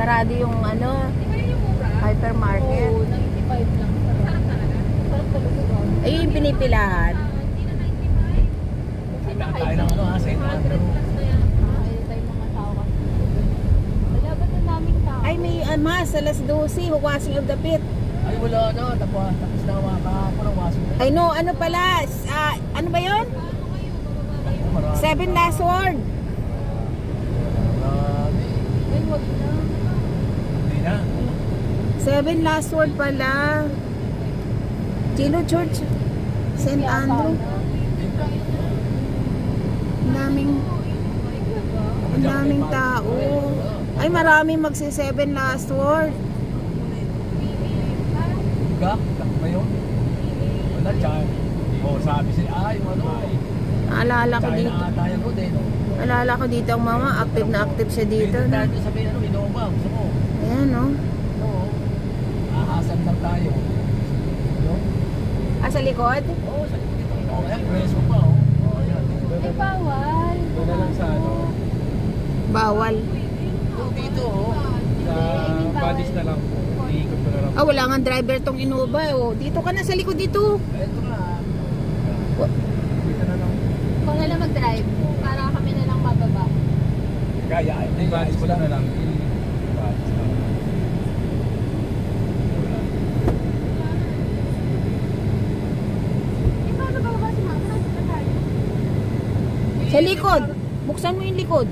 Sarado yung ano, hypermarket. Oo, 95 lang. Sarap talaga. Sarap talaga. Ayun yung pinipilahan. Tayo ng ano ha, sa Andrew. Mga tao kasi. Wala ba na daming tao? Ay, may mas, alas 12, washing of the pit. Ay wala na, tapos na kahapon ang waso. Ay no, ano pala, ano ba yun? Seven Last Word. Ay, wag na. Hindi na. Seven Last Word pala. Chilo Church, St. Andrew. Ang daming tao. Ay, maraming magsi-seven last word. Gak ba yun? Wala dyan. Oo, sabi sila, ay, ano ay. Naalala ko Kaya dito. na tayo ko din. Naalala ko dito ang mama. Active na active siya dito. Dito No? tayo sa may ano, Innova. Gusto mo? Ayan, no? Oo. Ahasan lang tayo. No? Ah, sa likod? Oo, sa dito. Oo, ayan, preso pa. Oo, ayan. Ay, bawal. Doon na lang sa ano. Bawal. Dito, oh. Sa Badis na lang po. Iikot ko na lang. Ah, wala nga driver tong Innova. Oh. Dito ka na sa likod dito. Ito na. Wa- Dito na lang. Ikaw na lang mag-drive para kami na lang mababa. Kaya, hindi. Badis ko lang na lang. Badis na lang. Eh, paano ba ba si Mama? Nasa tayo? Sa likod. Buksan mo yung likod.